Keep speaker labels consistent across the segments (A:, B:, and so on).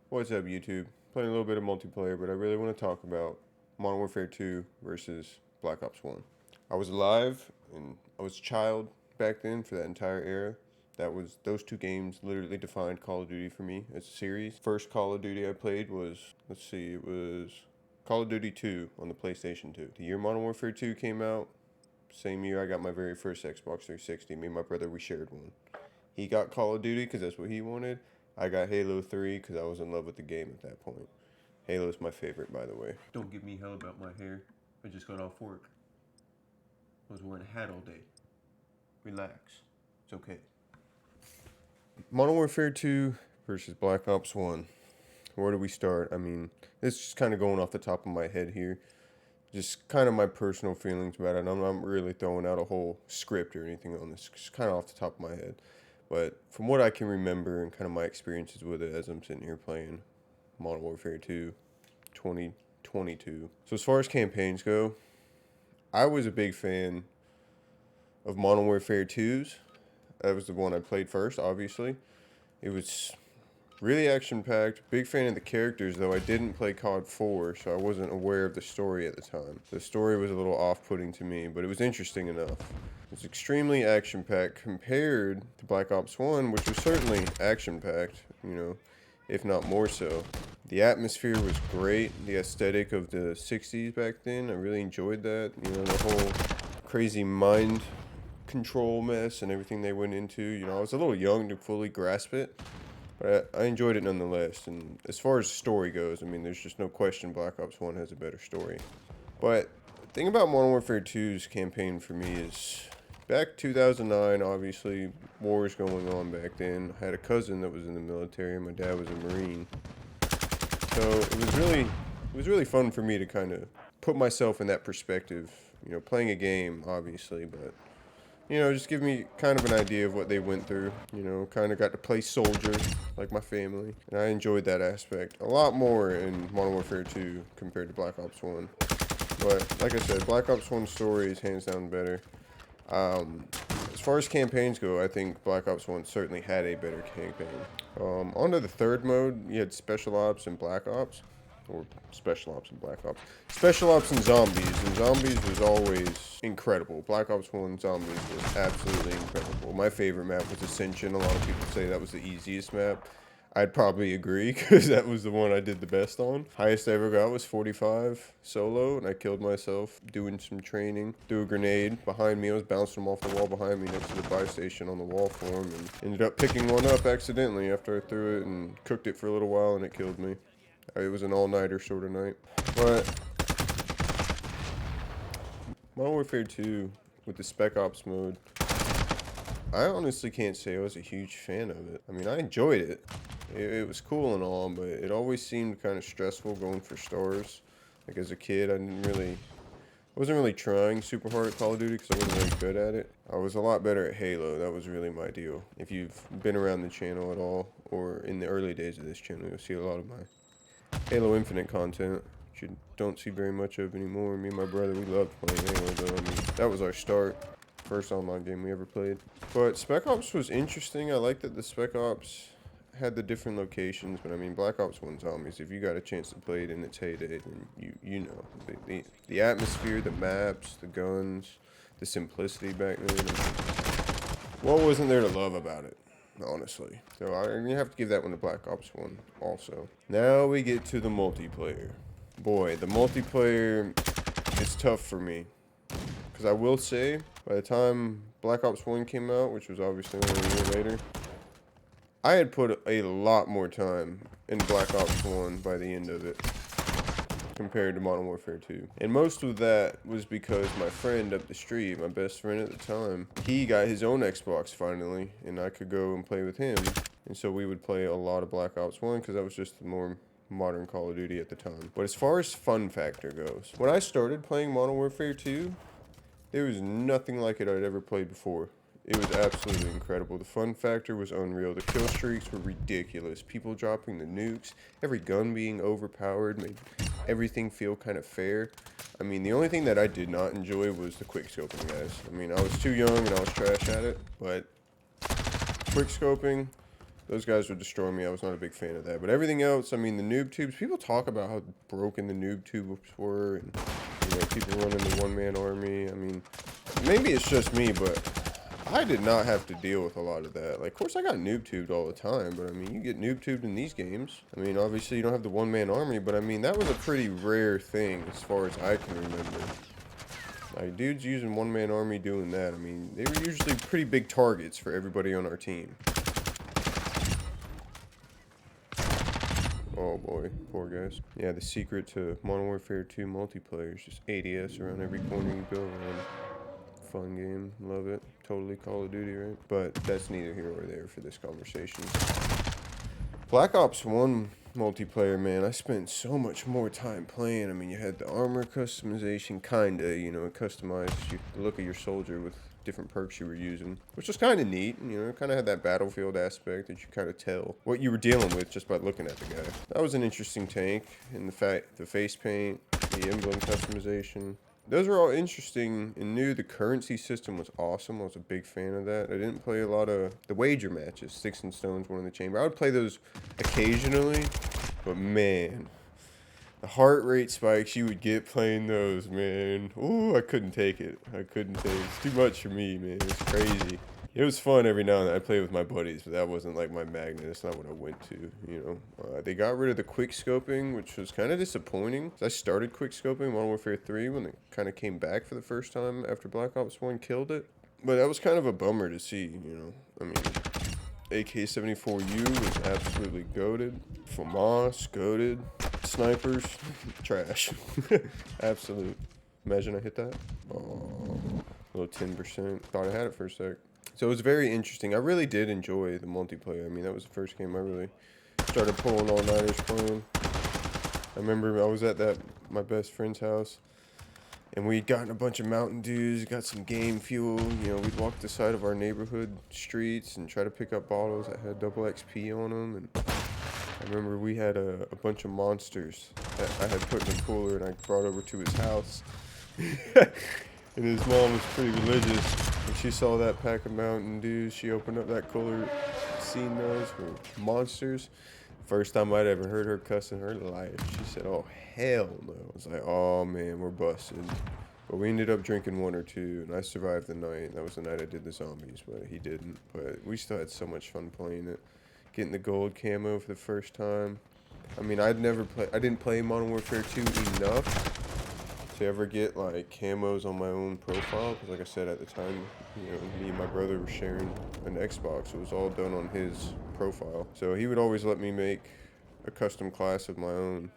A: What's up, YouTube? Playing a little bit of multiplayer, but I really want to talk about Modern Warfare 2 versus Black Ops 1. I was alive and I was a child back then for that entire era. Those two games literally defined Call of Duty for me as a series. First Call of Duty I played was, it was Call of Duty 2 on the PlayStation 2. The year Modern Warfare 2 came out, same year I got my very first Xbox 360. Me and my brother, we shared one. He got Call of Duty because that's what he wanted. I got Halo 3 because I was in love with the game at that point. Halo's my favorite, by the way. Don't give me hell about my hair. I just got off work. I was wearing a hat all day. Relax. It's okay. Modern Warfare 2 versus Black Ops 1. Where do we start? I mean, it's just kind of going off the top of my head here. Just kind of my personal feelings about it. I'm not really throwing out a whole script or anything on this. Just kind of off the top of my head. But from what I can remember and kind of my experiences with it as I'm sitting here playing Modern Warfare 2 2022. So as far as campaigns go, I was a big fan of Modern Warfare 2's. That was the one I played first, obviously. It was really action-packed. Big fan of the characters, though I didn't play COD 4, so I wasn't aware of the story at the time. The story was a little off-putting to me, but it was interesting enough. It's extremely action-packed compared to Black Ops 1, which was certainly action-packed, if not more so. The atmosphere was great. The aesthetic of the 60s back then, I really enjoyed that. The whole crazy mind control mess and everything they went into. I was a little young to fully grasp it, but I enjoyed it nonetheless. And as far as story goes, I mean, there's just no question Black Ops 1 has a better story. But the thing about Modern Warfare 2's campaign for me is, back 2009, obviously, wars going on back then. I had a cousin that was in the military, and my dad was a Marine. So it was really fun for me to kind of put myself in that perspective. Playing a game, obviously, but just give me kind of an idea of what they went through. Kind of got to play soldier like my family, and I enjoyed that aspect a lot more in Modern Warfare 2 compared to Black Ops 1. But like I said, Black Ops 1's story is hands down better. As far as campaigns go, I think Black Ops 1 certainly had a better campaign. Onto the third mode, you had Special Ops and Black Ops. Or Special Ops and Black Ops. Special Ops and Zombies. And Zombies was always incredible. Black Ops 1 Zombies was absolutely incredible. My favorite map was Ascension. A lot of people say that was the easiest map. I'd probably agree, because that was the one I did the best on. Highest I ever got was 45 solo, and I killed myself doing some training. Threw a grenade behind me. I was bouncing them off the wall behind me next to the buy station on the wall for him, and ended up picking one up accidentally after I threw it and cooked it for a little while, and it killed me. It was an all-nighter sort of night. But Modern Warfare 2 with the Spec Ops mode, I honestly can't say I was a huge fan of it. I mean, I enjoyed it. It was cool and all, but it always seemed kind of stressful going for stars. Like as a kid, I wasn't really trying super hard at Call of Duty because I wasn't very good at it. I was a lot better at Halo. That was really my deal. If you've been around the channel at all, or in the early days of this channel, you'll see a lot of my Halo Infinite content, which you don't see very much of anymore. Me and my brother, we loved playing Halo, though. I mean, that was our start. First online game we ever played. But Spec Ops was interesting. I like that the Spec Ops had the different locations, but I mean, Black Ops 1 Zombies, if you got a chance to play it in its heyday, then you know. The atmosphere, the maps, the guns, the simplicity back then. What wasn't there to love about it? Honestly. So I'm going to have to give that one to Black Ops 1 also. Now we get to the multiplayer. Boy, the multiplayer is tough for me. Because I will say, by the time Black Ops 1 came out, which was obviously only a year later, I had put a lot more time in Black Ops 1 by the end of it compared to Modern Warfare 2. And most of that was because my friend up the street, my best friend at the time, he got his own Xbox finally, and I could go and play with him. And so we would play a lot of Black Ops 1 because that was just the more modern Call of Duty at the time. But as far as fun factor goes, when I started playing Modern Warfare 2, there was nothing like it I'd ever played before. It was absolutely incredible. The fun factor was unreal. The kill streaks were ridiculous. People dropping the nukes, every gun being overpowered made everything feel kind of fair. I mean, the only thing that I did not enjoy was the quickscoping, guys. I mean, I was too young and I was trash at it, but quickscoping Those guys would destroy me. I was not a big fan of that. But everything else, I mean, the noob tubes, people talk about how broken the noob tubes were. And, you know, people running the one-man army. I mean, maybe it's just me, but I did not have to deal with a lot of that. Like, of course, I got noob tubed all the time. But, I mean, you get noob tubed in these games. I mean, obviously, you don't have the one-man army. But, I mean, that was a pretty rare thing as far as I can remember. Like, dudes using one-man army doing that. I mean, they were usually pretty big targets for everybody on our team. Oh boy, poor guys. Yeah, the secret to Modern Warfare 2 multiplayer is just ADS around every corner you go around. Fun game, love it. Totally Call of Duty, right? But that's neither here or there for this conversation. Black Ops 1 multiplayer, man, I spent so much more time playing. I mean, you had the armor customization, kinda, you know, it customized the look of your soldier with different perks you were using, which was kind of neat. You know, it kind of had that battlefield aspect that you kind of tell what you were dealing with just by looking at the guy. That was an interesting tank, and the face paint, the emblem customization. Those were all interesting and new. The currency system was awesome. I was a big fan of that. I didn't play a lot of the wager matches, Sticks and Stones, One in the Chamber. I would play those occasionally, but man, the heart rate spikes you would get playing those, man. Ooh, I couldn't take it. I couldn't take it. It's too much for me, man. It's crazy. It was fun every now and then. I played with my buddies, but that wasn't like my magnet. That's not what I went to, you know. They got rid of the quick scoping, which was kind of disappointing. I started quick scoping Modern Warfare 3 when it kind of came back for the first time after Black Ops 1 killed it. But that was kind of a bummer to see, you know. I mean, AK-74U was absolutely goated. FAMAS, goated. Snipers, trash. Absolute. Imagine I hit that. Oh, a little 10%. Thought I had it for a sec. So it was very interesting. I really did enjoy the multiplayer. I mean, that was the first game I really started pulling all-nighters playing. I remember I was at my best friend's house, and we'd gotten a bunch of Mountain Dews, got some game fuel. You know, we'd walk the side of our neighborhood streets and try to pick up bottles that had double XP on them. And I remember we had a bunch of monsters that I had put in a cooler and I brought over to his house. And his mom was pretty religious. When she saw that pack of Mountain Dews, she opened up that cooler, seen those were monsters. First time I'd ever heard her cuss in her life. She said, "Oh, hell no." I was like, "Oh, man, we're busted." But we ended up drinking one or two, and I survived the night. That was the night I did the zombies, but he didn't. But we still had so much fun playing it. Getting the gold camo for the first time. I mean, I didn't play Modern Warfare 2 enough to ever get like camos on my own profile, because like I said at the time, you know, me and my brother were sharing an Xbox. It was all done on his profile, so he would always let me make a custom class of my own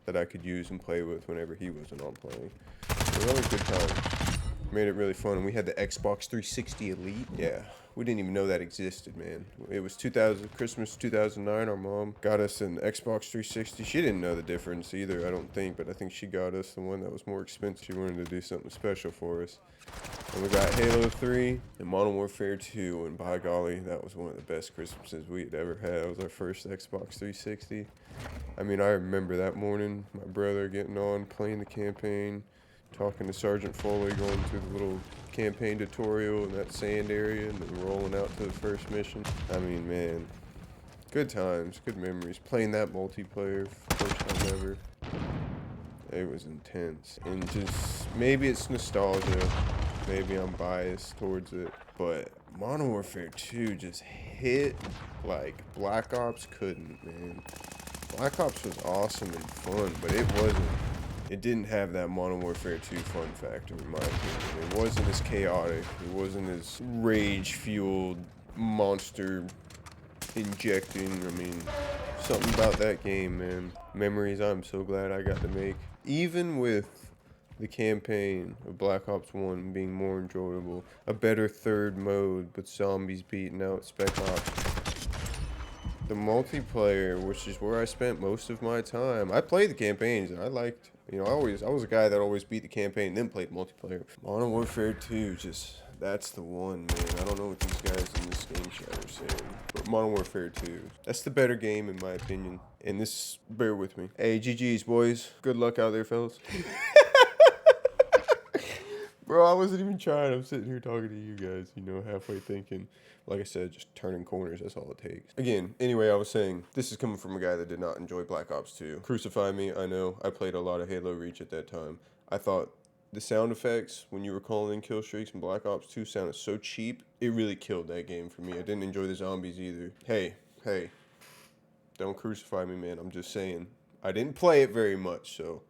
A: that I could use and play with whenever he wasn't on playing. So that was a good time. Made it really fun. And we had the Xbox 360 Elite. Yeah, we didn't even know that existed, man. It was Christmas 2009. Our mom got us an Xbox 360. She didn't know the difference either, I don't think, but I think she got us the one that was more expensive. She wanted to do something special for us. And we got Halo 3 and Modern Warfare 2, and by golly, that was one of the best Christmases we had ever had. It was our first Xbox 360. I mean, I remember that morning, my brother getting on, playing the campaign, talking to Sergeant Foley, going through the little campaign tutorial in that sand area, and then rolling out to the first mission. I mean, man, good times, good memories. Playing that multiplayer first time ever. It was intense. And just, maybe it's nostalgia, maybe I'm biased towards it, but Modern Warfare 2 just hit like Black Ops couldn't, man. Black Ops was awesome and fun, but it didn't have that Modern Warfare 2 fun factor, in my opinion. It wasn't as chaotic. It wasn't as rage-fueled, monster injecting. I mean, something about that game, man. Memories I'm so glad I got to make. Even with the campaign of Black Ops 1 being more enjoyable, a better third mode with zombies beating out Spec Ops. The multiplayer, which is where I spent most of my time. I played the campaigns and I liked, you know, I was a guy that always beat the campaign and then played multiplayer. Modern Warfare 2, that's the one, man. I don't know what these guys in this game chat are saying, but Modern Warfare 2, that's the better game in my opinion. And this, bear with me. Hey, GG's, boys. Good luck out there, fellas. Bro, I wasn't even trying. I'm sitting here talking to you guys, halfway thinking. Like I said, just turning corners, that's all it takes. Again, anyway, I was saying, this is coming from a guy that did not enjoy Black Ops 2. Crucify me, I know. I played a lot of Halo Reach at that time. I thought the sound effects, when you were calling in kill streaks in Black Ops 2, sounded so cheap. It really killed that game for me. I didn't enjoy the zombies either. Hey, don't crucify me, man. I'm just saying. I didn't play it very much, so...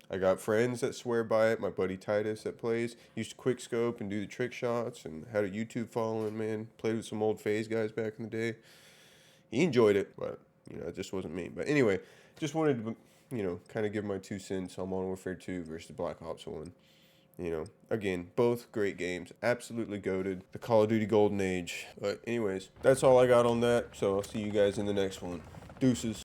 A: I got friends that swear by it. My buddy Titus that plays used to quick scope and do the trick shots and had a YouTube following, man. Played with some old phase guys back in the day. He enjoyed it, but, it just wasn't me. But anyway, just wanted to, kind of give my 2 cents on Modern Warfare 2 versus Black Ops 1. Again, both great games. Absolutely goated. The Call of Duty Golden Age. But anyways, that's all I got on that. So I'll see you guys in the next one. Deuces.